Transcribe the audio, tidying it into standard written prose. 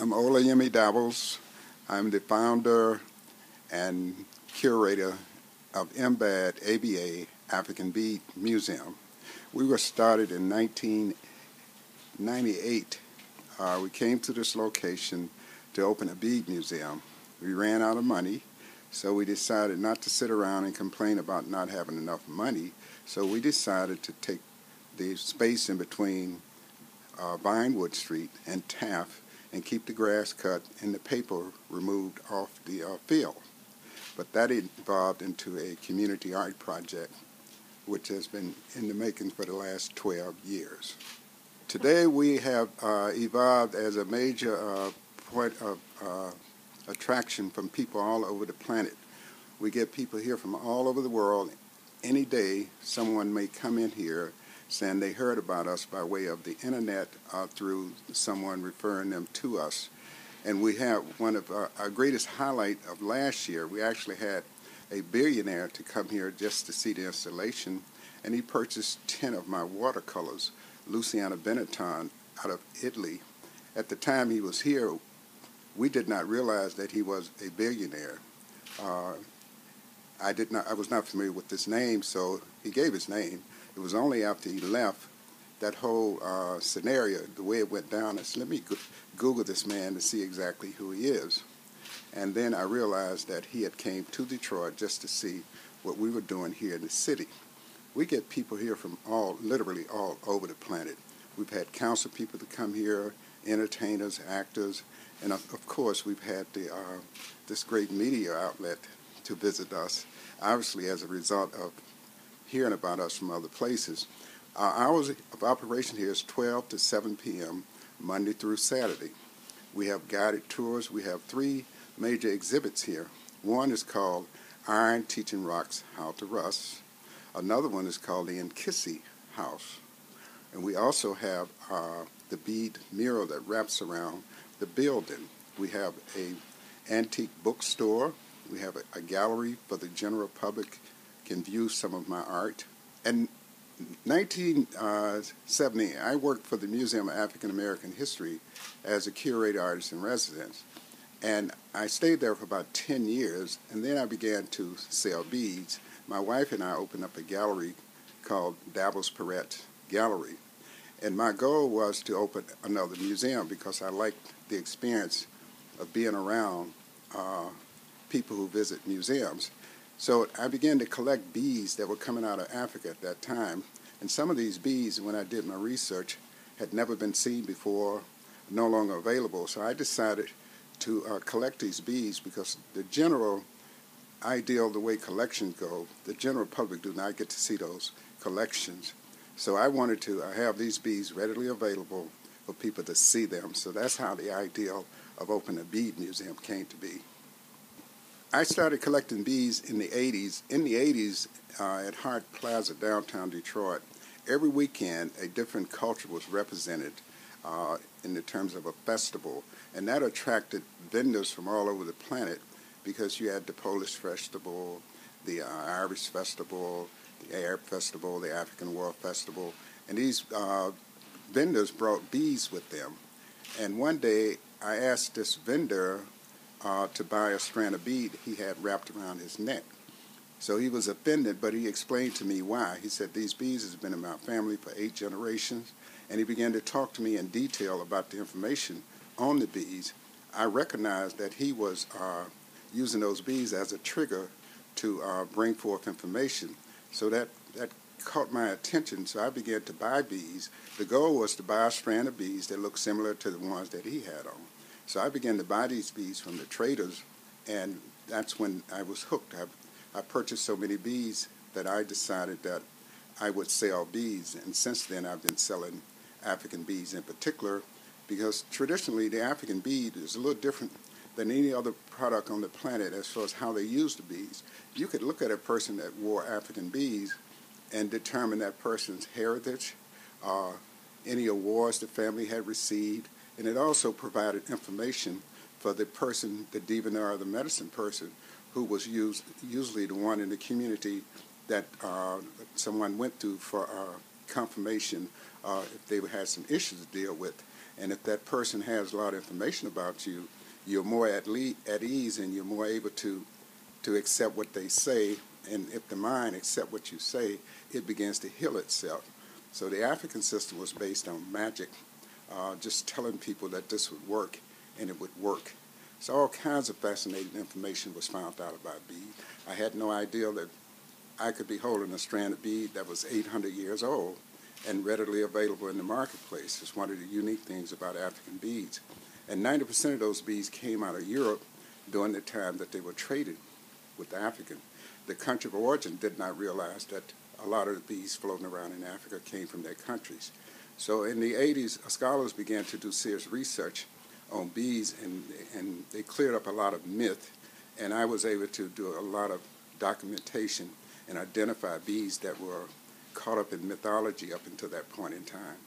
I'm Olayami. I'm the founder and curator of MBAD ABA African Bead Museum. We were started in 1998. We came to this location to open a bead museum. We ran out of money, so we decided not to sit around and complain about not having enough money. So we decided to take the space in between Vinewood Street and Taft and keep the grass cut and the paper removed off the field. But that evolved into a community art project, which has been in the making for the last 12 years. Today we have evolved as a major point of attraction from people all over the planet. We get people here from all over the world. Any day someone may come in here saying they heard about us by way of the internet through someone referring them to us. And we have one of our greatest highlight of last year. We actually had a billionaire to come here just to see the installation, and he purchased 10 of my watercolors, Luciano Benetton, out of Italy. At the time he was here, we did not realize that he was a billionaire. I was not familiar with his name, so he gave his name. It was only after he left that whole scenario, the way it went down, I said, let me Google this man to see exactly who he is. And then I realized that he had came to Detroit just to see what we were doing here in the city. We get people here from literally all over the planet. We've had council people to come here, entertainers, actors, and of course we've had this great media outlet to visit us, obviously as a result of hearing about us from other places. Our hours of operation here is 12 to 7 p.m. Monday through Saturday. We have guided tours. We have 3 major exhibits here. One is called Iron Teaching Rocks How to Rust. Another one is called the Nkisi House. And we also have the bead mural that wraps around the building. We have an antique bookstore. We have a gallery for the general public can view some of my art. In 1970, I worked for the Museum of African American History as a curator artist in residence. And I stayed there for about 10 years, and then I began to sell beads. My wife and I opened up a gallery called Dabble's Perrette Gallery. And my goal was to open another museum because I liked the experience of being around people who visit museums. So I began to collect beads that were coming out of Africa at that time. And some of these beads, when I did my research, had never been seen before, no longer available. So I decided to collect these beads because the general ideal, the way collections go, the general public do not get to see those collections. So I wanted to have these beads readily available for people to see them. So that's how the ideal of opening a bead museum came to be. I started collecting beads in the 80s. In the 80s, at Hart Plaza, downtown Detroit, every weekend a different culture was represented in the terms of a festival. And that attracted vendors from all over the planet because you had the Polish Festival, the Irish Festival, the Arab Festival, the African World Festival. And these vendors brought beads with them. And one day I asked this vendor to buy a strand of bead he had wrapped around his neck. So he was offended, but he explained to me why. He said, these beads has been in my family for 8 generations, and he began to talk to me in detail about the information on the beads. I recognized that he was using those beads as a trigger to bring forth information. So that caught my attention, so I began to buy beads. The goal was to buy a strand of beads that looked similar to the ones that he had on. So I began to buy these beads from the traders, and that's when I was hooked. I purchased so many beads that I decided that I would sell beads, and since then I've been selling African beads in particular because traditionally the African bead is a little different than any other product on the planet as far as how they use the beads. You could look at a person that wore African beads and determine that person's heritage, any awards the family had received, and it also provided information for the person, the divinar, the medicine person, who was usually the one in the community that someone went through for confirmation if they had some issues to deal with. And if that person has a lot of information about you, you're more at ease and you're more able to accept what they say. And if the mind accepts what you say, it begins to heal itself. So the African system was based on magic, just telling people that this would work, and it would work. So all kinds of fascinating information was found out about bead. I had no idea that I could be holding a strand of bead that was 800 years old and readily available in the marketplace. It's one of the unique things about African beads. And 90% of those beads came out of Europe during the time that they were traded with the African. The country of origin did not realize that a lot of the beads floating around in Africa came from their countries. So in the 80s, scholars began to do serious research on beads, and they cleared up a lot of myth, and I was able to do a lot of documentation and identify beads that were caught up in mythology up until that point in time.